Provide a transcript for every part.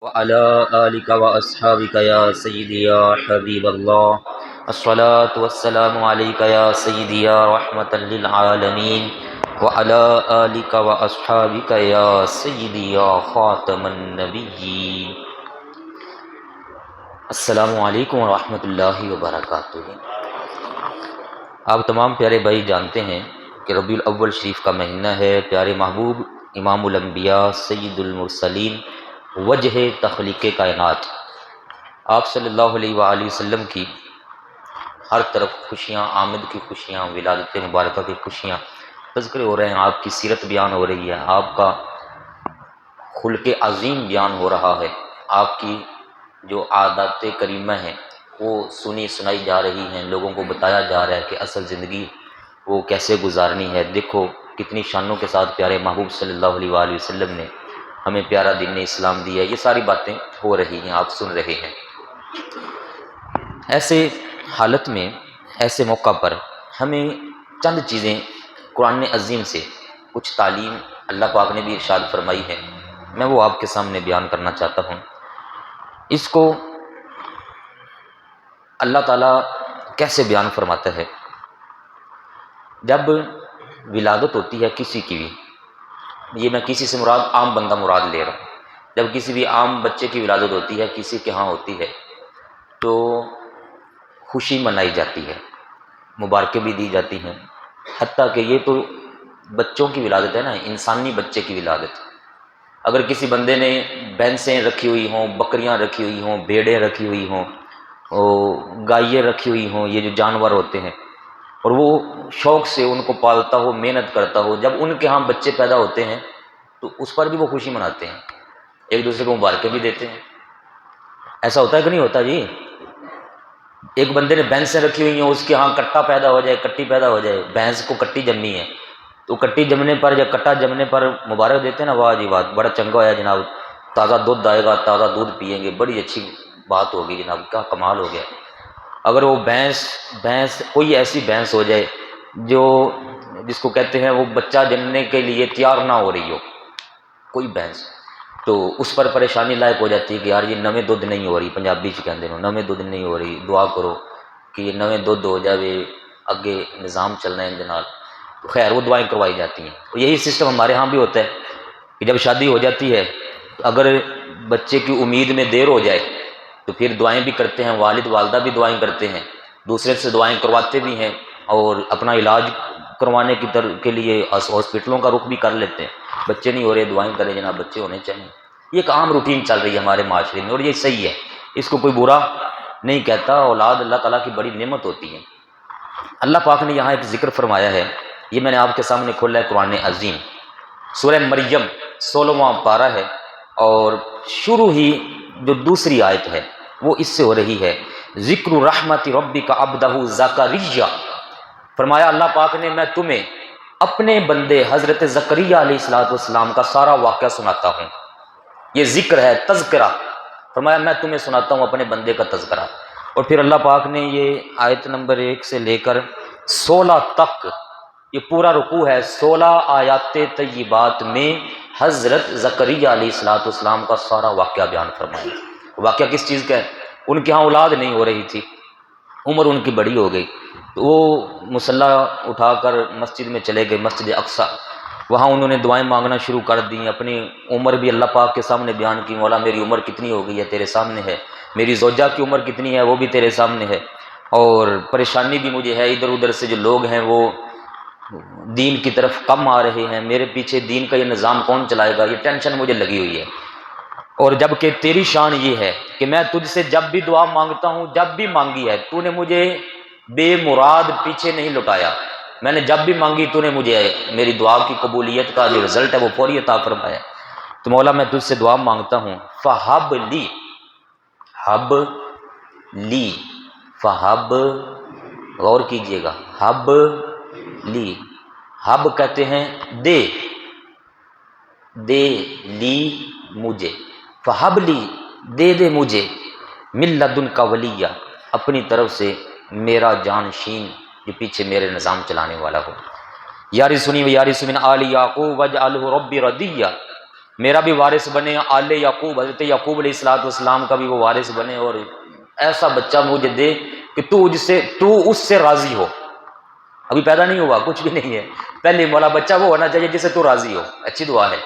وعلى آلك وأصحابك يا سيدي يا حبيب الله الصلاة والسلام عليك يا سيدي يا رحمة للعالمين وعلى آلك وأصحابك يا سيدي يا خاتم النبيين السلام علیکم ورحمۃ اللہ وبرکاتہ۔ آپ تمام پیارے بھائی جانتے ہیں کہ ربیع الاول شریف کا مہینہ ہے۔ پیارے محبوب امام الانبیاء سید المرسلین وجہ تخلیق کائنات آپ صلی اللہ علیہ وآلہ وسلم کی ہر طرف خوشیاں، آمد کی خوشیاں، ولادت مبارکہ کی خوشیاں، تذکرے ہو رہے ہیں، آپ کی سیرت بیان ہو رہی ہے، آپ کا خلق عظیم بیان ہو رہا ہے، آپ کی جو عادات کریمہ ہیں وہ سنی سنائی جا رہی ہیں، لوگوں کو بتایا جا رہا ہے کہ اصل زندگی وہ کیسے گزارنی ہے۔ دیکھو کتنی شانوں کے ساتھ پیارے محبوب صلی اللہ علیہ وآلہ وسلم نے ہمیں پیارا دین اسلام دیا ہے۔ یہ ساری باتیں ہو رہی ہیں، آپ سن رہے ہیں۔ ایسے حالت میں، ایسے موقع پر ہمیں چند چیزیں قرآن عظیم سے کچھ تعلیم اللہ پاک نے بھی ارشاد فرمائی ہے، میں وہ آپ کے سامنے بیان کرنا چاہتا ہوں۔ اس کو اللہ تعالیٰ کیسے بیان فرماتا ہے؟ جب ولادت ہوتی ہے کسی کی بھی، یہ میں کسی سے مراد عام بندہ مراد لے رہا ہوں، جب کسی بھی عام بچے کی ولادت ہوتی ہے، کسی کے ہاں ہوتی ہے، تو خوشی منائی جاتی ہے، مبارکیں بھی دی جاتی ہیں۔ حتیٰ کہ یہ تو بچوں کی ولادت ہے نا، انسانی بچے کی ولادت۔ اگر کسی بندے نے بھینسیں رکھی ہوئی ہوں، بکریاں رکھی ہوئی ہوں، بھیڑیں رکھی ہوئی ہوں، گائیں رکھی ہوئی ہوں، یہ جو جانور ہوتے ہیں، اور وہ شوق سے ان کو پالتا ہو، محنت کرتا ہو، جب ان کے ہاں بچے پیدا ہوتے ہیں تو اس پر بھی وہ خوشی مناتے ہیں، ایک دوسرے کو مبارکیں بھی دیتے ہیں۔ ایسا ہوتا ہے کہ نہیں ہوتا جی؟ ایک بندے نے بھینسیں رکھی ہوئی ہیں، اس کے ہاں کٹا پیدا ہو جائے، کٹی پیدا ہو جائے، بھینس کو کٹی جمنی ہے، تو کٹی جمنے پر یا کٹا جمنے پر مبارک دیتے ہیں نا، واہ جی واہ، بڑا چنگا ہوا جناب، تازہ دودھ آئے گا، تازہ دودھ پیئیں گے، بڑی اچھی بات ہوگی جناب، کیا کمال ہو گیا۔ اگر وہ بھینس کوئی ایسی بھینس ہو جائے جو جس کو کہتے ہیں وہ بچہ جننے کے لیے تیار نہ ہو رہی ہو، کوئی بھینس، تو اس پر پریشانی لائق ہو جاتی ہے کہ یار یہ نویں دودھ نہیں ہو رہی، پنجابی چ کہتے ہیں نویں دودھ نہیں ہو رہی، دعا کرو کہ یہ نویں دودھ ہو جائے، اگے نظام چلنا ہے جناب۔ تو خیر وہ دعائیں کروائی جاتی ہیں، اور یہی سسٹم ہمارے ہاں بھی ہوتا ہے کہ جب شادی ہو جاتی ہے تو اگر بچے کی امید میں دیر ہو جائے تو پھر دعائیں بھی کرتے ہیں، والد والدہ بھی دعائیں کرتے ہیں، دوسرے سے دعائیں کرواتے بھی ہیں، اور اپنا علاج کروانے کے لیے ہاسپٹلوں کا رخ بھی کر لیتے ہیں، بچے نہیں ہو رہے دعائیں کریں جناب، بچے ہونے چاہیے۔ یہ ایک عام روٹین چل رہی ہے ہمارے معاشرے میں، اور یہ صحیح ہے، اس کو کوئی برا نہیں کہتا، اولاد اللہ تعالیٰ کی بڑی نعمت ہوتی ہے۔ اللہ پاک نے یہاں ایک ذکر فرمایا ہے، یہ میں نے آپ کے سامنے کھولا ہے قرآن عظیم، سورہ مریم 16واں پارہ ہے، اور شروع ہی جو دوسری آیت ہے وہ اس سے ہو رہی ہے، ذکر رحمت ربک عبدہ زکریا۔ فرمایا اللہ پاک نے میں تمہیں اپنے بندے حضرت زکریا علیہ السلام کا سارا واقعہ سناتا ہوں، یہ ذکر ہے، تذکرہ، فرمایا میں تمہیں سناتا ہوں اپنے بندے کا تذکرہ۔ اور پھر اللہ پاک نے یہ آیت نمبر 1 سے لے کر 16 تک یہ پورا رکوع ہے، 16 آیات طیبات میں حضرت زکریا علیہ السلام کا سارا واقعہ بیان فرمایا۔ واقعہ کس چیز کا ہے؟ ان کے ہاں اولاد نہیں ہو رہی تھی، عمر ان کی بڑی ہو گئی، تو وہ مصلی اٹھا کر مسجد میں چلے گئے، مسجد اقصی، وہاں انہوں نے دعائیں مانگنا شروع کر دیں، اپنی عمر بھی اللہ پاک کے سامنے بیان کی، مولا میری عمر کتنی ہو گئی ہے تیرے سامنے ہے، میری زوجہ کی عمر کتنی ہے وہ بھی تیرے سامنے ہے، اور پریشانی بھی مجھے ہے، ادھر ادھر سے جو لوگ ہیں وہ دین کی طرف کم آ رہے ہیں، میرے پیچھے دین کا یہ نظام کون چلائے گا، یہ ٹینشن مجھے لگی ہوئی ہے، اور جب کہ تیری شان یہ ہے کہ میں تجھ سے جب بھی دعا مانگتا ہوں، جب بھی مانگی ہے تو نے مجھے بے مراد پیچھے نہیں لٹایا، میں نے جب بھی مانگی تو نے مجھے میری دعا کی قبولیت کا جو رزلٹ ہے وہ فوری عطا فرمایا۔ تو مولا میں تجھ سے دعا مانگتا ہوں، فہب لی، ہب لی، فہب، غور کیجئے گا، ہب لی، ہب کہتے ہیں دے، دے لی مجھے، فہب لی دے دے مجھے، من لدنک ولیہ، اپنی طرف سے میرا جانشین جو پیچھے میرے نظام چلانے والا ہو، یارثنی و یارث من آل یعقوب واجعلہ رب ردیہ، میرا بھی وارث بنے، آل یعقوب حضرت یعقوب علیہ السلام کا بھی وہ وارث بنے، اور ایسا بچہ مجھے دے کہ تو اس سے راضی ہو۔ ابھی پیدا نہیں ہوا، کچھ بھی نہیں ہے، پہلے مولا بچہ وہ ہونا چاہیے جس سے تو راضی ہو۔ اچھی دعا ہے۔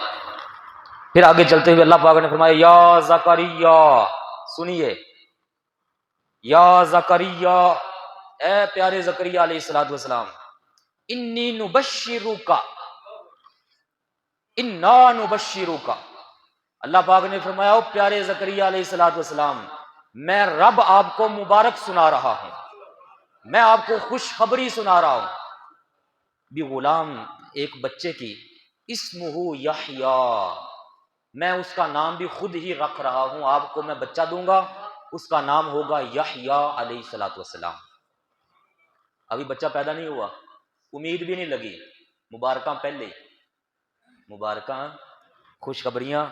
پھر آگے چلتے ہوئے اللہ پاک نے فرمایا یا زکریا، سنیے، یا زکریا، اے پیارے زکریا علیہ السلام، انی نبشرک، انا نبشرک، اللہ پاک نے فرمایا او پیارے زکریا علیہ السلام، میں رب آپ کو مبارک سنا رہا ہوں، میں آپ کو خوشخبری سنا رہا ہوں بھی غلام، ایک بچے کی، اسمہ یحییٰ، میں اس کا نام بھی خود ہی رکھ رہا ہوں، آپ کو میں بچہ دوں گا، اس کا نام ہوگا یحییٰ علیہ السلام۔ ابھی بچہ پیدا نہیں ہوا، امید بھی نہیں لگی، مبارکاں پہلے، مبارکاں، خوشخبریاں۔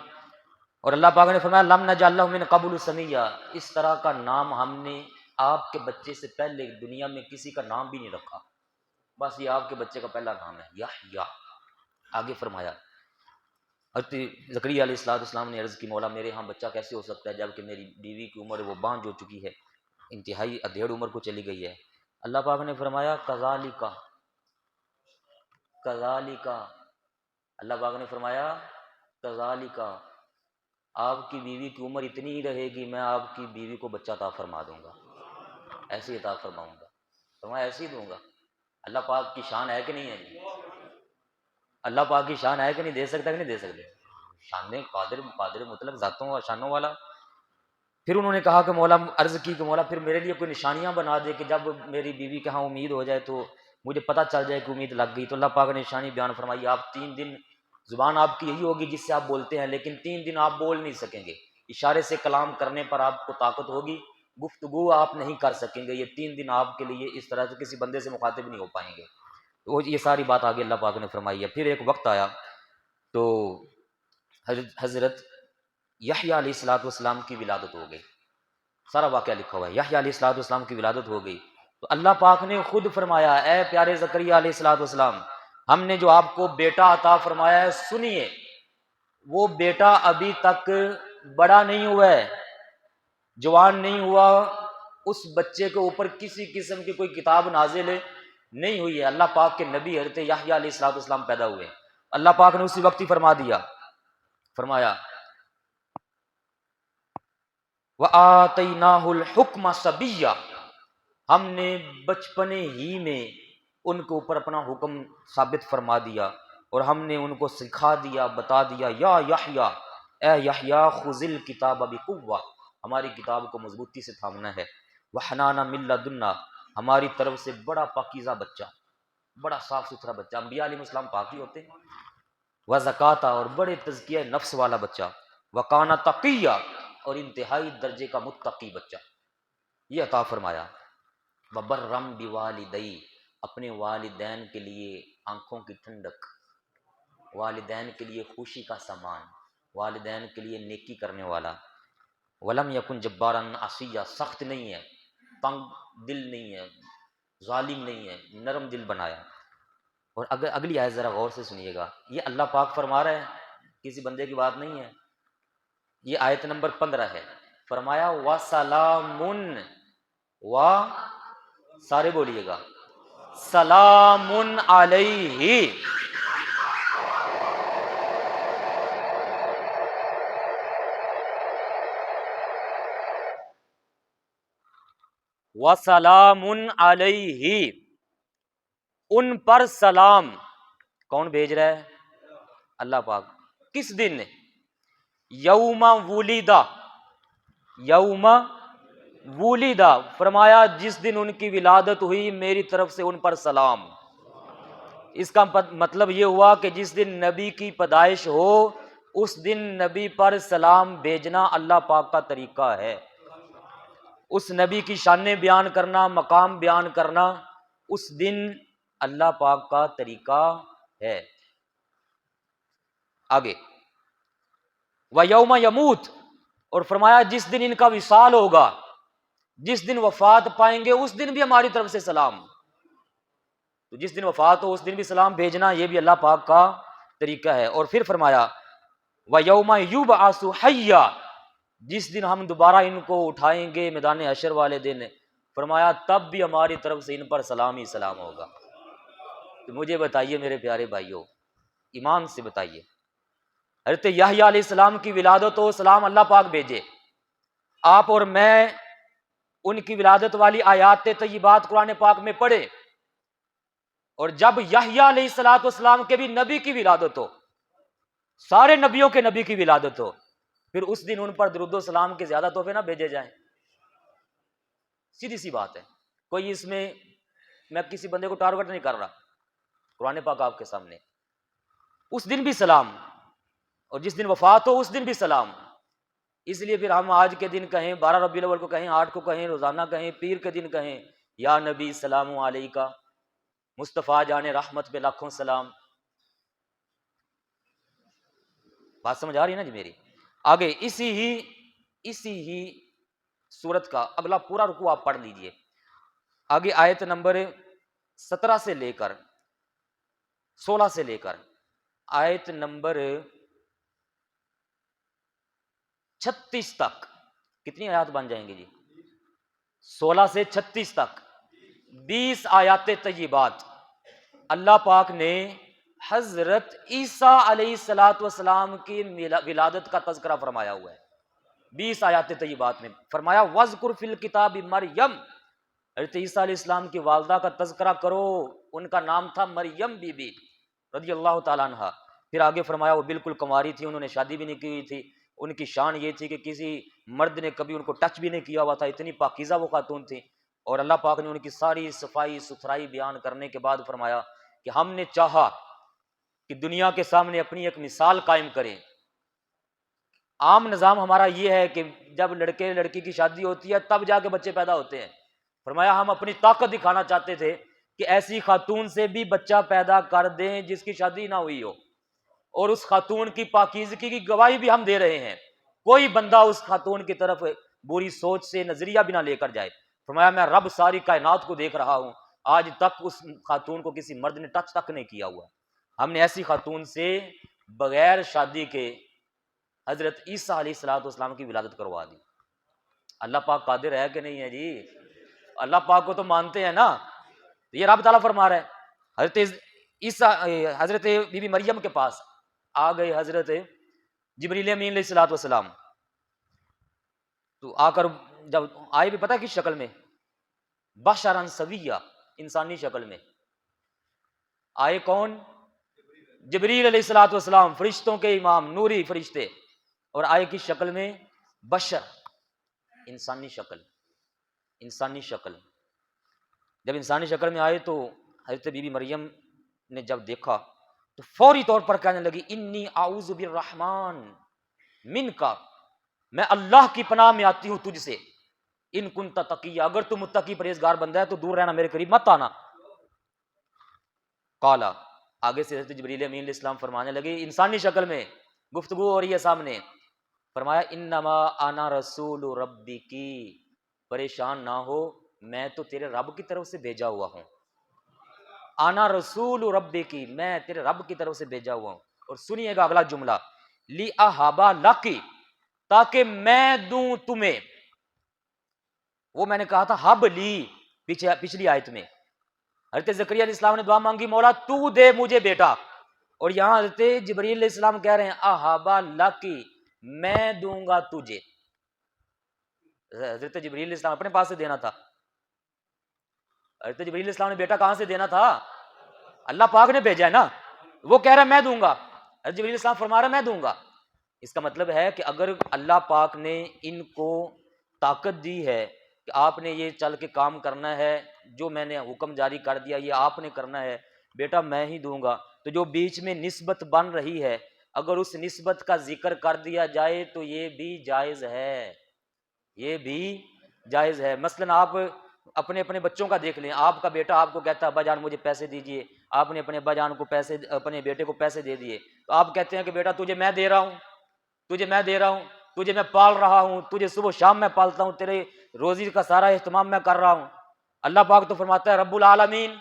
اور اللہ پاک نے فرمایا لم نجعل لہ من قبل سمیہ، اس طرح کا نام ہم نے آپ کے بچے سے پہلے دنیا میں کسی کا نام بھی نہیں رکھا، بس یہ آپ کے بچے کا پہلا نام ہے یحییٰ۔ آگے فرمایا حضرت زکریا علیہ السلام نے عرض کی مولا میرے ہاں بچہ کیسے ہو سکتا ہے جبکہ میری بیوی کی عمر وہ بانجھ ہو چکی ہے، انتہائی ادھیڑ عمر کو چلی گئی ہے۔ اللہ پاک نے فرمایا کذالک، کذالک، اللہ پاک نے فرمایا کذالک، آپ کی بیوی کی عمر اتنی ہی رہے گی، میں آپ کی بیوی کو بچہ عطا فرما دوں گا، ایسے عطا فرماؤں گا، فرمایا ایسے ہی دوں گا۔ اللہ پاک کی شان ہے کہ نہیں ہے جی؟ اللہ پاک کی شان ہے کہ نہیں، دے سکتا کہ نہیں دے سکتے؟ شان قادر مطلق ذاتوں اور شانوں والا۔ پھر انہوں نے کہا کہ مولا، عرض کی کہ مولا پھر میرے لیے کوئی نشانیاں بنا دے کہ جب میری بیوی کے ہاں امید ہو جائے تو مجھے پتہ چل جائے کہ امید لگ گئی۔ تو اللہ پاک نے نشانی بیان فرمائی، آپ 3 دن، زبان آپ کی یہی ہوگی جس سے آپ بولتے ہیں، لیکن 3 دن آپ بول نہیں سکیں گے، اشارے سے کلام کرنے پر آپ کو طاقت ہوگی، گفتگو آپ نہیں کر سکیں گے، یہ 3 دن آپ کے لیے اس طرح سے کسی بندے سے مخاطب نہیں ہو پائیں گے۔ تو یہ ساری بات آگے اللہ پاک نے فرمائی ہے۔ پھر ایک وقت آیا تو حضرت یحییٰ علیہ السلام کی ولادت ہو گئی، سارا واقعہ لکھا ہوا ہے، یحییٰ علیہ السلام کی ولادت ہو گئی تو اللہ پاک نے خود فرمایا اے پیارے زکریا علیہ السلام، ہم نے جو آپ کو بیٹا عطا فرمایا ہے سنیے، وہ بیٹا ابھی تک بڑا نہیں ہوا ہے، جوان نہیں ہوا، اس بچے کے اوپر کسی قسم کی کوئی کتاب نازل نہیں ہوئی ہے، اللہ پاک کے نبی حضرت یحییٰ علیہ السلام پیدا ہوئے، اللہ پاک نے اسی وقت ہی فرما دیا، فرمایا وَآتَيْنَاهُ الْحُكْمَ صَبِيًّا، ہم نے بچپنے ہی میں ان کے اوپر اپنا حکم ثابت فرما دیا اور ہم نے ان کو سکھا دیا، بتا دیا یا یحییٰ، اے یحییٰ خذ الکتاب بقوہ، ہماری کتاب کو مضبوطی سے تھامنا ہے، وحنانا من لدنا، ہماری طرف سے بڑا پاکیزہ بچہ، بڑا صاف ستھرا بچہ، انبیاء علیہ السلام پاکی ہوتے ہیں، وزکاتا، اور بڑے تزکیہ نفس والا بچہ، وکانا تقیہ، اور انتہائی درجے کا متقی بچہ، یہ عطا فرمایا، وبرم بوالدی، اپنے والدین کے لیے آنکھوں کی ٹھنڈک، والدین کے لیے خوشی کا سامان، والدین کے لیے نیکی کرنے والا، ولم یکن جبارا عصیا، سخت نہیں ہے، تنگ دل نہیں ہے، ظالم نہیں ہے، نرم دل بنایا۔ اور اگر اگلی آیت ذرا غور سے سنیے گا، یہ اللہ پاک فرما رہے ہیں، کسی بندے کی بات نہیں ہے، یہ آیت نمبر 15 ہے، فرمایا وَسَلَامٌ، و سارے بولیے گا، سلام علیہ، وسلام علیہ، ان پر سلام، کون بھیج رہا ہے؟ اللہ پاک۔ کس دن؟ یوم ولیدہ، یوم ولیدہ، فرمایا جس دن ان کی ولادت ہوئی میری طرف سے ان پر سلام۔ اس کا مطلب یہ ہوا کہ جس دن نبی کی پیدائش ہو اس دن نبی پر سلام بھیجنا اللہ پاک کا طریقہ ہے، اس نبی کی شانیں بیان کرنا، مقام بیان کرنا اس دن اللہ پاک کا طریقہ ہے۔ آگے وَيَوْمَ يَمُوتُ، اور فرمایا جس دن ان کا وصال ہوگا، جس دن وفات پائیں گے اس دن بھی ہماری طرف سے سلام، تو جس دن وفات ہو اس دن بھی سلام بھیجنا، یہ بھی اللہ پاک کا طریقہ ہے۔ اور پھر فرمایا وَيَوْمَ يُبْعَثُ حَيًّا، جس دن ہم دوبارہ ان کو اٹھائیں گے میدان حشر والے دن، فرمایا تب بھی ہماری طرف سے ان پر سلام ہی سلام ہوگا۔ تو مجھے بتائیے میرے پیارے بھائیوں، ایمان سے بتائیے، حضرت یحییٰ علیہ السلام کی ولادت و سلام اللہ پاک بھیجے، آپ اور میں ان کی ولادت والی آیات طیبات قرآن پاک میں پڑھے، اور جب یحییٰ علیہ الصلوۃ والسلام کے بھی نبی کی ولادت ہو، سارے نبیوں کے نبی کی ولادت ہو، پھر اس دن ان پر درود و سلام کے زیادہ تحفے نہ بھیجے جائیں؟ سیدھی سی بات ہے، کوئی اس میں میں کسی بندے کو ٹارگٹ نہیں کر رہا، قرآن پاک آپ کے سامنے، اس دن بھی سلام، اور جس دن وفات ہو اس دن بھی سلام۔ اس لیے پھر ہم آج کے دن کہیں، 12 ربیع الاول کو کہیں، 8 کو کہیں، روزانہ کہیں، پیر کے دن کہیں، یا نبی سلام علیکہ، مصطفیٰ جان رحمت پہ لاکھوں سلام۔ بات سمجھ آ رہی ہے نا جی میری؟ آگے اسی ہی سورت کا اگلا پورا رکوع آپ پڑھ لیجئے، آگے آیت نمبر 17 سے لے کر 16 سے لے کر آیت نمبر 36 تک، کتنی آیات بن جائیں گی جی؟ 16 سے 36 تک 20 آیات طیبات اللہ پاک نے حضرت عیسیٰ علیہ السلام کی ولادت کا تذکرہ فرمایا ہوا ہے۔ 20 آیات طیبات میں فرمایا وَاذْكُرْ فِي الْكِتَابِ مریم، حضرت عیسیٰ علیہ السلام کی والدہ کا تذکرہ کرو، ان کا نام تھا مریم بی بی رضی اللہ تعالیٰ عنہ۔ پھر آگے فرمایا وہ بالکل کنواری تھی، انہوں نے شادی بھی نہیں کی ہوئی تھی، ان کی شان یہ تھی کہ کسی مرد نے کبھی ان کو ٹچ بھی نہیں کیا ہوا تھا، اتنی پاکیزہ وہ خاتون تھی۔ اور اللہ پاک نے ان کی ساری صفائی ستھرائی بیان کرنے کے بعد فرمایا کہ ہم نے چاہا کہ دنیا کے سامنے اپنی ایک مثال قائم کریں۔ عام نظام ہمارا یہ ہے کہ جب لڑکے لڑکی کی شادی ہوتی ہے تب جا کے بچے پیدا ہوتے ہیں، فرمایا ہم اپنی طاقت دکھانا چاہتے تھے کہ ایسی خاتون سے بھی بچہ پیدا کر دیں جس کی شادی نہ ہوئی ہو، اور اس خاتون کی پاکیزگی کی گواہی بھی ہم دے رہے ہیں، کوئی بندہ اس خاتون کی طرف بری سوچ سے نظریہ بھی نہ لے کر جائے۔ فرمایا میں رب ساری کائنات کو دیکھ رہا ہوں، آج تک اس خاتون کو کسی مرد نے ٹچ تک نہیں کیا ہوا، ہم نے ایسی خاتون سے بغیر شادی کے حضرت عیسیٰ علیہ السلام کی ولادت کروا دی۔ اللہ پاک قادر ہے کہ نہیں ہے جی؟ اللہ پاک کو تو مانتے ہیں نا، یہ رب تعالیٰ فرما رہا ہے۔ حضرت عیسیٰ حضرت بی بی مریم کے پاس آ گئے حضرت جبریل امین علیہ السلام، تو آ کر جب آئے بھی پتہ کس شکل میں؟ بشرا سویہ، انسانی شکل میں آئے۔ کون؟ جبریل علیہ السلام، فرشتوں کے امام، نوری فرشتے، اور آئے کس شکل میں؟ بشر، انسانی شکل، انسانی شکل۔ جب انسانی شکل میں آئے تو حضرت بی بی مریم نے جب دیکھا تو فوری طور پر کہنے لگی انی اعوذ بالرحمن منکا، میں اللہ کی پناہ میں آتی ہوں تجھ سے، ان کنت تقی، اگر تو متقی پرہیزگار بندہ ہے تو دور رہنا، میرے قریب مت آنا۔ قالا، آگے سے حضرت جبریل امین علیہ السلام فرمانے لگے انسانی شکل میں، گفتگو ہو رہی ہے سامنے، فرمایا انما انا رسول ربکی، پریشان نہ ہو، میں تو تیرے رب کی طرف سے بھیجا ہوا ہوں، انا رسول ربکی، میں تیرے رب کی طرف سے بھیجا ہوا ہوں۔ اور سنیے گا اگلا جملہ، لی اہابا لکی، تاکہ میں دوں تمہیں، وہ میں نے کہا تھا حب لی پچھلی آیت میں، حضرت زکریا علیہ السلام نے دعا مانگی مولا تو دے مجھے بیٹا، اور یہاں حضرت جبریل علیہ السلام کہہ رہے ہیں اہابا لکی، میں دوں گا تجھے۔ حضرت جبریل علیہ السلام اپنے پاس سے دینا تھا، حضرت جبریل علیہ السلام نے بیٹا کہاں سے دینا تھا؟ اللہ پاک نے بھیجا ہے نا، وہ کہہ رہا ہے میں دوں گا، حضرت جبریل علیہ السلام فرما رہا ہے میں دوں گا۔ اس کا مطلب ہے کہ اگر اللہ پاک نے ان کو طاقت دی ہے کہ آپ نے یہ چل کے کام کرنا ہے، جو میں نے حکم جاری کر دیا یہ آپ نے کرنا ہے، بیٹا میں ہی دوں گا، تو جو بیچ میں نسبت بن رہی ہے اگر اس نسبت کا ذکر کر دیا جائے تو یہ بھی جائز ہے، یہ بھی جائز ہے۔ مثلا آپ اپنے اپنے بچوں کا دیکھ لیں، آپ کا بیٹا آپ کو کہتا ہے ابا جان مجھے پیسے دیجئے، آپ نے اپنے ابا جان کو پیسے، اپنے بیٹے کو پیسے دے دیے، تو آپ کہتے ہیں کہ بیٹا تجھے میں دے رہا ہوں، تجھے میں دے رہا ہوں، تجھے میں پال رہا ہوں، تجھے صبح شام میں پالتا ہوں، تیرے روزی کا سارا اہتمام میں کر رہا ہوں۔ اللہ پاک تو فرماتا ہے رب العالمین،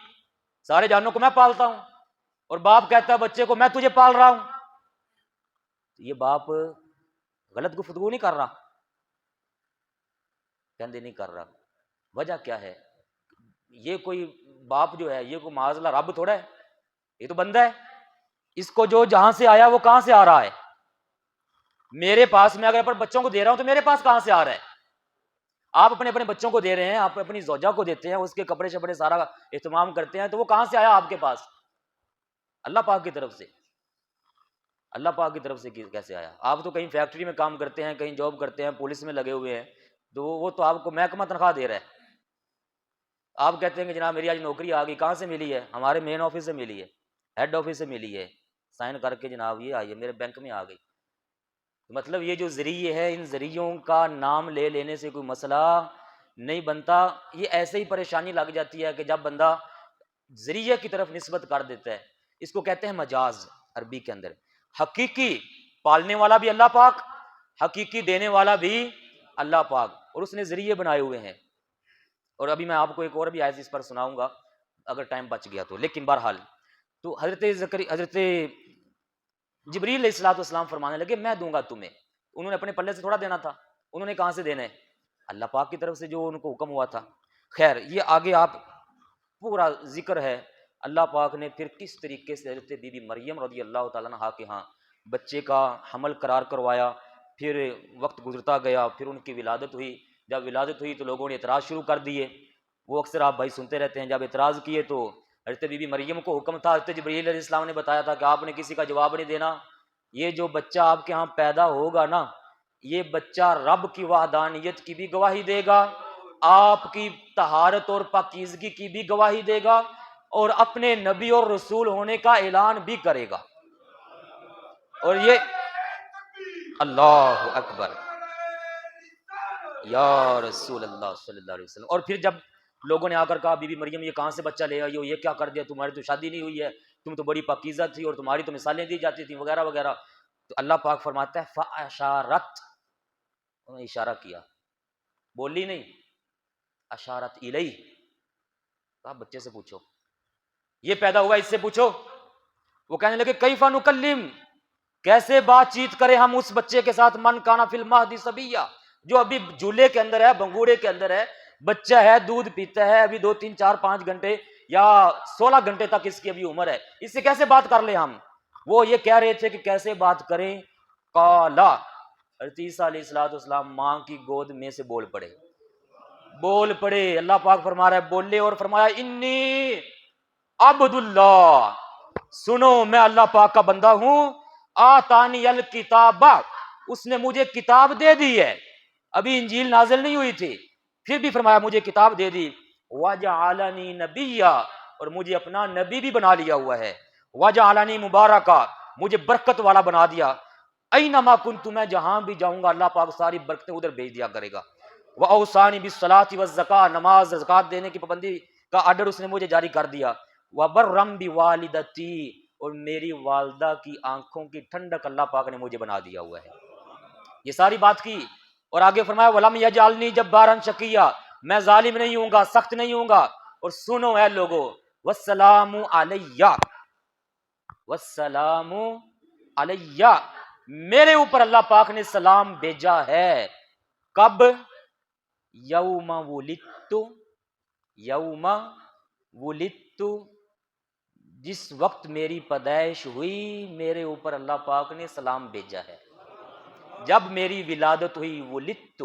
سارے جانوں کو میں پالتا ہوں، اور باپ کہتا ہے بچے کو میں تجھے پال رہا ہوں، یہ باپ غلط گفتگو نہیں کر رہا؟ کہندے نہیں کر رہا. وجہ کیا ہے؟ یہ کوئی باپ جو ہے یہ کوئی معاذ اللہ رب تھوڑا ہے، یہ تو بندہ ہے. اس کو جو جہاں سے آیا وہ کہاں سے آ رہا ہے؟ میرے پاس میں اگر بچوں کو دے رہا ہوں تو میرے پاس کہاں سے آ رہا ہے؟ آپ اپنے اپنے بچوں کو دے رہے ہیں، آپ اپنی زوجہ کو دیتے ہیں، اس کے کپڑے شپڑے سارا اہتمام کرتے ہیں، تو وہ کہاں سے آیا آپ کے پاس؟ اللہ پاک کی طرف سے. اللہ پاک کی طرف سے کیسے آیا؟ آپ تو کہیں فیکٹری میں کام کرتے ہیں، کہیں جاب کرتے ہیں، پولیس میں لگے ہوئے ہیں، تو وہ تو آپ کو محکمہ تنخواہ دے رہا ہے. آپ کہتے ہیں کہ جناب میری آج نوکری آ گئی. کہاں سے ملی ہے؟ ہمارے مین آفس سے ملی ہے، ہیڈ آفس سے ملی ہے، سائن کر کے جناب یہ آئی ہے، میرے بینک میں آ گئی. مطلب یہ جو ذریعے ہے، ان ذریعوں کا نام لے لینے سے کوئی مسئلہ نہیں بنتا. یہ ایسے ہی پریشانی لگ جاتی ہے کہ جب بندہ ذریعے کی طرف نسبت کر دیتا ہے. اس کو کہتے ہیں مجاز عربی کے اندر. حقیقی پالنے والا بھی اللہ پاک، حقیقی دینے والا بھی اللہ پاک، اور اس نے ذریعے بنائے ہوئے ہیں. اور ابھی میں آپ کو ایک اور بھی آیت اس پر سناؤں گا اگر ٹائم بچ گیا تو. لیکن بہرحال تو حضرت جبریل علیہ الصلوۃ والسلام فرمانے لگے میں دوں گا تمہیں. انہوں نے اپنے پلے سے تھوڑا دینا تھا، انہوں نے کہاں سے دینا ہے؟ اللہ پاک کی طرف سے جو ان کو حکم ہوا تھا. خیر یہ آگے آپ پورا ذکر ہے اللہ پاک نے پھر کس طریقے سے حضرت بی بی مریم رضی اللہ تعالیٰ عنہا کے ہاں بچے کا حمل قرار کروایا. پھر وقت گزرتا گیا، پھر ان کی ولادت ہوئی. جب ولادت ہوئی تو لوگوں نے اعتراض شروع کر دیے. وہ اکثر آپ بھائی سنتے رہتے ہیں. جب اعتراض کیے تو حضرت بی بی مریم کو حکم تھا، حضرت جبریل علیہ السلام نے بتایا تھا کہ آپ نے کسی کا جواب نہیں دینا. یہ جو بچہ آپ کے ہاں پیدا ہوگا نا، یہ بچہ رب کی وحدانیت کی بھی گواہی دے گا، آپ کی طہارت اور پاکیزگی کی بھی گواہی دے گا، اور اپنے نبی اور رسول ہونے کا اعلان بھی کرے گا. اور یہ اللہ اکبر یا رسول اللہ صلی اللہ علیہ وسلم. اور پھر جب لوگوں نے آ کر کہا بی بی مریم یہ کہاں سے بچہ لے آئی ہو، یہ کیا کر دیا، تمہاری تو شادی نہیں ہوئی ہے، تم تو بڑی پاکیزہ تھی اور تمہاری تو مثالیں دی جاتی تھیں وغیرہ وغیرہ. تو اللہ پاک فرماتا ہے فاشارت، انہوں نے اشارہ کیا، بولی نہیں، اشارت الیہ، کہا بچے سے پوچھو یہ پیدا ہوا، اس سے پوچھو. وہ کہنے لگے کیف نکلم، کیسے بات چیت کرے ہم اس بچے کے ساتھ، من کانا فی المہد صبیہ، جو ابھی جھولے کے اندر ہے، بنگوڑے کے اندر ہے، بچہ ہے، دودھ پیتا ہے، ابھی 2 3 4 5 گھنٹے یا 16 گھنٹے تک اس کی ابھی عمر ہے، اس سے کیسے بات کر لیں ہم؟ وہ یہ کہہ رہے تھے کہ کیسے بات کریں. قالا، حضرت عیسیٰ علیہ السلام ماں کی گود میں سے بول پڑے. اللہ پاک فرما رہا ہے بولے، اور فرمایا انی عبد اللہ، سنو میں اللہ پاک کا بندہ ہوں، آتانی الکتاب، اس نے مجھے کتاب دے دی ہے. ابھی انجیل نازل نہیں ہوئی تھی، پھر بھی فرمایا مجھے کتاب دے دی. وجعلنی نبیا، اور مجھے اپنا نبی بھی بنا لیا ہوا ہے. وجعلنی مبارکا، مجھے برکت والا بنا دیا. اینما کنت، میں جہاں بھی جاؤں گا اللہ پاک ساری برکتیں ادھر بھیج دیا کرے گا. واوصانی بالصلاۃ والزکاۃ، نماز زکات دینے کی پابندی کا آرڈر اس نے مجھے جاری کر دیا. وبرم بوالدتی، اور میری والدہ کی آنکھوں کی ٹھنڈک اللہ پاک نے مجھے بنا دیا ہوا ہے. یہ ساری بات کی، اور آگے فرمایا ولم یجعلنی جبارا شقیا، میں ظالم نہیں ہوں گا، سخت نہیں ہوں گا. اور سنو اے لوگو، والسلام علیہ، والسلام علیہ، میرے اوپر اللہ پاک نے سلام بھیجا ہے. کب؟ یوم ولدت، یوم ولدت، جس وقت میری پیدائش ہوئی میرے اوپر اللہ پاک نے سلام بھیجا ہے. جب میری ولادت ہوئی، ولدت،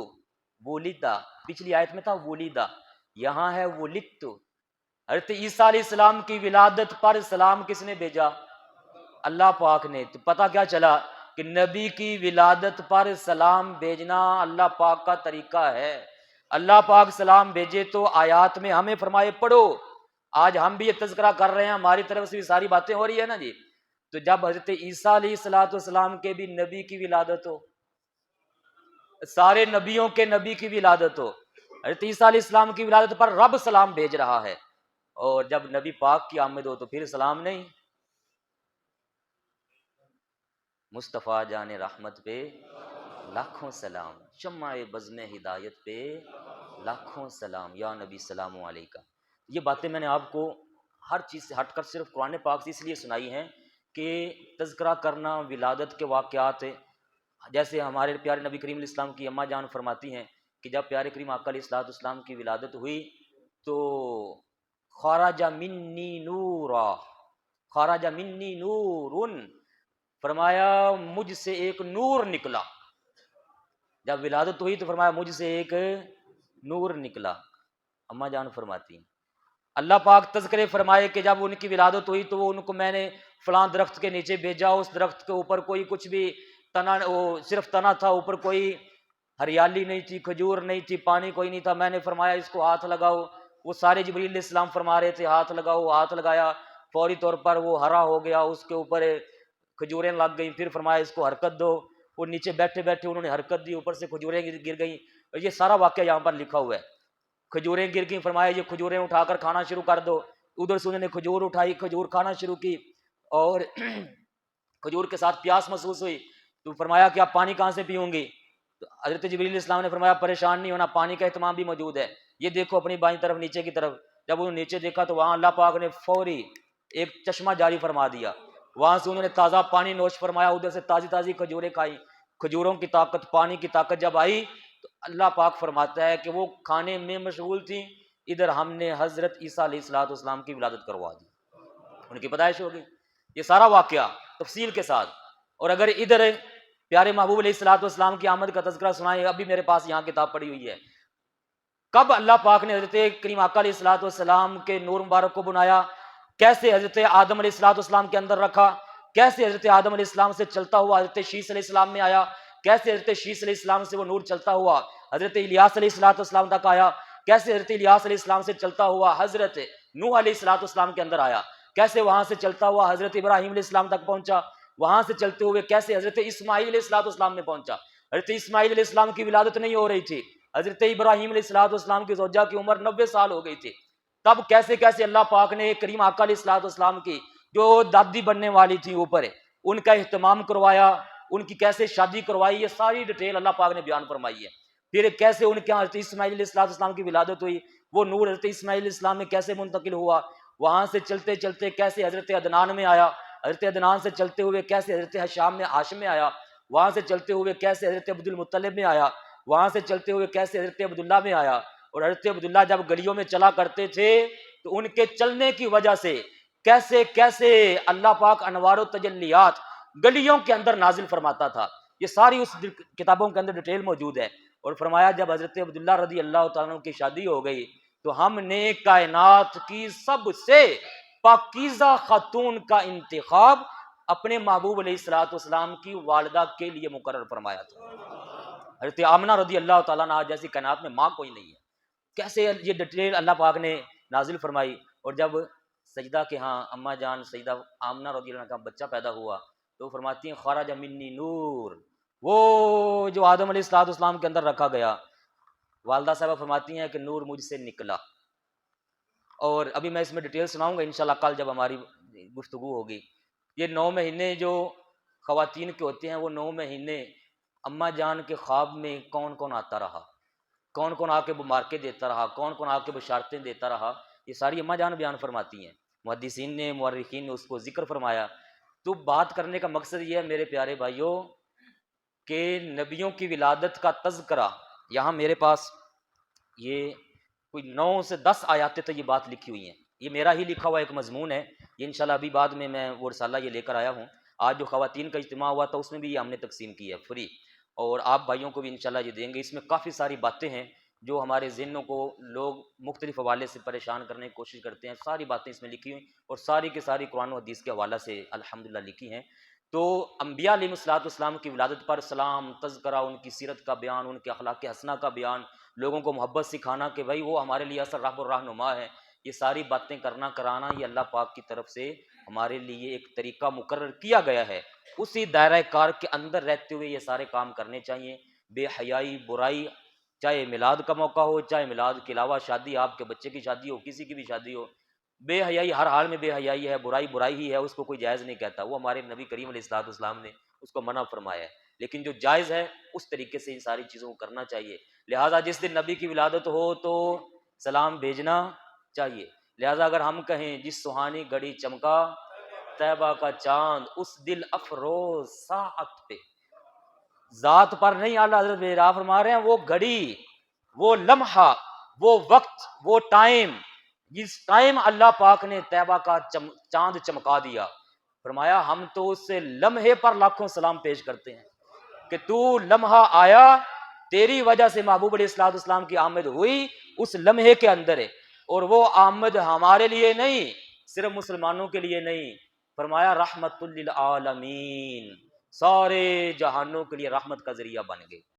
ولدا پچھلی آیت میں تھا ولدا، یہاں ہے ولدت. حضرت عیسیٰ علیہ السلام کی ولادت پر سلام کس نے بھیجا؟ اللہ پاک نے. تو پتہ کیا چلا کہ نبی کی ولادت پر سلام بھیجنا اللہ پاک کا طریقہ ہے. اللہ پاک سلام بھیجے تو آیات میں ہمیں فرمائے پڑھو. آج ہم بھی یہ تذکرہ کر رہے ہیں، ہماری طرف سے بھی ساری باتیں ہو رہی ہے نا جی. تو جب حضرت عیسیٰ علیہ السلام کے بھی نبی کی ولادت ہو، سارے نبیوں کے نبی کی ولادت ہو، حضرت عیسیٰ علیہ السلام کی ولادت پر رب سلام بھیج رہا ہے، اور جب نبی پاک کی آمد ہو تو پھر سلام نہیں. مصطفیٰ جان رحمت پہ لاکھوں سلام، شمع بزم ہدایت پہ لاکھوں سلام، یا نبی سلام علیکہ. یہ باتیں میں نے آپ کو ہر چیز سے ہٹ کر صرف قرآن پاک سے اس لیے سنائی ہیں کہ تذکرہ کرنا ولادت کے واقعات جیسے ہمارے پیارے نبی کریم علیہ السلام کی اماں جان فرماتی ہیں کہ جب پیارے کریم آقا علیہ الصلوۃ والسلام کی ولادت ہوئی تو خرج منی نورا، خرج منی نورن، فرمایا مجھ سے ایک نور نکلا. جب ولادت ہوئی تو فرمایا مجھ سے ایک نور نکلا. اماں جان فرماتی ہیں اللہ پاک تذکرے فرمائے کہ جب ان کی ولادت ہوئی تو ان کو میں نے فلاں درخت کے نیچے بھیجا، اس درخت کے اوپر کوئی کچھ بھی تنا، وہ صرف تنا تھا، اوپر کوئی ہریالی نہیں تھی، کھجور نہیں تھی، پانی کوئی نہیں تھا. میں نے فرمایا اس کو ہاتھ لگاؤ، وہ سارے جبریل علیہ السلام فرما رہے تھے ہاتھ لگاؤ، ہاتھ لگایا، فوری طور پر وہ ہرا ہو گیا، اس کے اوپر کھجوریں لگ گئیں. پھر فرمایا اس کو حرکت دو، وہ نیچے بیٹھے بیٹھے انہوں نے حرکت دی، اوپر سے کھجوریں گر گئیں. اور یہ سارا واقعہ یہاں پر لکھا ہوا ہے. کھجوریں گر گئیں، فرمایا یہ کھجوریں اٹھا کر کھانا شروع کر دو. ادھر سے انہوں نے کھجور اٹھائی، کھجور کھانا شروع کی، اور کھجور کے ساتھ پیاس محسوس ہوئی تو فرمایا کہ آپ پانی کہاں سے پیوں گی؟ تو حضرت جبریل علیہ السلام نے فرمایا پریشان نہیں ہونا، پانی کا اہتمام بھی موجود ہے، یہ دیکھو اپنی بائیں طرف نیچے کی طرف. جب انہوں نے نیچے دیکھا تو وہاں اللہ پاک نے فوری ایک چشمہ جاری فرما دیا، وہاں سے انہوں نے تازہ پانی نوش فرمایا، ادھر سے تازی تازی کھجوریں کھائی. کھجوروں کی طاقت، پانی کی طاقت جب آئی تو اللہ پاک فرماتا ہے کہ وہ کھانے میں مشغول تھیں، ادھر ہم نے حضرت عیسیٰ علیہ الصلوۃ والسلام کی ولادت کروا دی، ان کی پیدائش ہو گئی. یہ سارا واقعہ تفصیل کے ساتھ. اور اگر ادھر پیارے محبوب علیہ الصلوۃ والسلام کی آمد کا تذکرہ سنائیں، ابھی میرے پاس یہاں کتاب پڑی ہوئی ہے، کب اللہ پاک نے حضرت کریم آقا علیہ الصلوۃ والسلام کے نور مبارک کو بنایا، کیسے حضرت آدم علیہ الصلوۃ والسلام کے اندر رکھا، کیسے حضرت آدم علیہ السلام سے چلتا ہوا حضرت شیس علیہ السلام میں آیا، کیسے حضرت شیس علیہ السلام سے وہ نور چلتا ہوا حضرت الیاس علیہ الصلوۃ والسلام تک آیا، کیسے حضرت الیاس علیہ السلام سے چلتا ہوا حضرت نوح علیہ الصلوۃ والسلام کے اندر آیا، کیسے وہاں سے چلتا ہوا حضرت ابراہیم علیہ السلام تک پہنچا، وہاں سے چلتے ہوئے کیسے حضرت اسماعیل علیہ الصلوۃ والسلام میں پہنچا. حضرت اسماعیل علیہ السلام کی ولادت نہیں ہو رہی تھی، حضرت ابراہیم علیہ الصلوۃ والسلام کی زوجہ کی عمر 90 سال ہو گئی تھی، تب کیسے کیسے اللہ پاک نے کریم آقا علیہ الصلوۃ والسلام کی جو دادی بننے والی تھی اوپر ان کا اہتمام کروایا، ان کی کیسے شادی کروائی، یہ ساری ڈیٹیل اللہ پاک نے بیان فرمائی ہے. پھر کیسے ان کے حضرت اسماعیل علیہ الصلوۃ والسلام کی ولادت ہوئی، وہ نور حضرت اسماعیل علیہ السلام میں کیسے منتقل ہوا، وہاں سے چلتے چلتے کیسے حضرت عدنان میں آیا، حضرت عدنان سے چلتے ہوئے کیسے حضرت حشام میں ہاشم میں آیا، وہاں سے چلتے ہوئے کیسے حضرت عبد المطلب میں آیا، وہاں سے چلتے ہوئے کیسے حضرت عبداللہ میں آیا. اور حضرت عبداللہ جب گلیوں میں چلا کرتے تھے تو ان کے چلنے کی وجہ سے کیسے کیسے اللہ پاک انوار و تجلیات گلیوں کے اندر نازل فرماتا تھا. یہ ساری اس کتابوں کے اندر ڈیٹیل موجود ہے. اور فرمایا جب حضرت عبداللہ رضی اللہ تعالیٰ کی شادی ہو گئی تو ہم نے کائنات کی سب سے پاکیزہ خاتون کا انتخاب اپنے محبوب علیہ الصلوۃ والسلام کی والدہ کے لیے مقرر فرمایا تھا. حضرت آمنہ رضی اللہ تعالیٰ عنہ جیسی کائنات میں ماں کوئی نہیں ہے. کیسے یہ ڈیٹیل اللہ پاک نے نازل فرمائی. اور جب سجدہ کے ہاں اماں جان سیدہ آمنہ رضی اللہ عنہ کا بچہ پیدا ہوا تو فرماتی ہیں خرج منی نور، وہ جو آدم علیہ الصلوۃ والسلام کے اندر رکھا گیا، والدہ صاحبہ فرماتی ہیں کہ نور مجھ سے نکلا. اور ابھی میں اس میں ڈیٹیل سناؤں گا انشاءاللہ کل جب ہماری گفتگو ہوگی. یہ 9 مہینے جو خواتین کے ہوتے ہیں، وہ 9 مہینے اماں جان کے خواب میں کون کون آتا رہا، کون کون آ کے مبارکیں دیتا رہا، کون کون آ کے بشارتیں دیتا رہا، یہ ساری اماں جان بیان فرماتی ہیں. محدثین نے مورخین نے اس کو ذکر فرمایا. تو بات کرنے کا مقصد یہ ہے میرے پیارے بھائیوں کہ نبیوں کی ولادت کا تذکرہ یہاں میرے پاس یہ کوئی 9 سے 10 آیاتیں تو یہ بات لکھی ہوئی ہیں. یہ میرا ہی لکھا ہوا ایک مضمون ہے، یہ انشاءاللہ ابھی بعد میں وہ رسالہ یہ لے کر آیا ہوں. آج جو خواتین کا اجتماع ہوا تھا اس میں بھی یہ ہم نے تقسیم کی ہے فری، اور آپ بھائیوں کو بھی انشاءاللہ یہ دیں گے. اس میں کافی ساری باتیں ہیں جو ہمارے ذہنوں کو لوگ مختلف حوالے سے پریشان کرنے کی کوشش کرتے ہیں، ساری باتیں اس میں لکھی ہوئی اور ساری کی ساری قرآن و حدیث کے حوالہ سے الحمدللہ لکھی ہیں. تو انبیاء علیہ الصلوۃ والسلام کی ولادت پر سلام، تذکرہ، ان کی سیرت کا بیان، ان کے اخلاق حسنہ کا بیان، لوگوں کو محبت سکھانا کہ بھائی وہ ہمارے لیے اصل راہ و رہنما ہے، یہ ساری باتیں کرنا کرانا یہ اللہ پاک کی طرف سے ہمارے لیے ایک طریقہ مقرر کیا گیا ہے. اسی دائرہ کار کے اندر رہتے ہوئے یہ سارے کام کرنے چاہیے. بے حیائی، برائی، چاہے میلاد کا موقع ہو، چاہے میلاد کے علاوہ شادی، آپ کے بچے کی شادی ہو، کسی کی بھی شادی ہو، بے حیائی ہر حال میں بے حیائی ہے، برائی برائی ہی ہے، اس کو کوئی جائز نہیں کہتا. وہ ہمارے نبی کریم علیہ الصلوۃ والسلام نے اس کو منع فرمایا ہے، لیکن جو جائز ہے اس طریقے سے ان ساری چیزوں کو کرنا چاہیے. لہٰذا جس دن نبی کی ولادت ہو تو سلام بھیجنا چاہیے. لہٰذا اگر ہم کہیں جس سہانی گھڑی چمکا طیبہ کا چاند اس دل افروز ساعت پہ، ذات پر نہیں، اعلیٰ حضرت بیرا فرما رہے ہیں وہ گھڑی، وہ لمحہ، وہ وقت، وہ ٹائم، جس ٹائم اللہ پاک نے طیبہ کا چاند چمکا دیا، فرمایا ہم تو اس سے لمحے پر لاکھوں سلام پیش کرتے ہیں کہ تو لمحہ آیا، تیری وجہ سے محبوب علیہ الصلوۃ والسلام کی آمد ہوئی اس لمحے کے اندر ہے، اور وہ آمد ہمارے لیے نہیں، صرف مسلمانوں کے لیے نہیں، فرمایا رحمت للعالمین، سارے جہانوں کے لیے رحمت کا ذریعہ بن گئے۔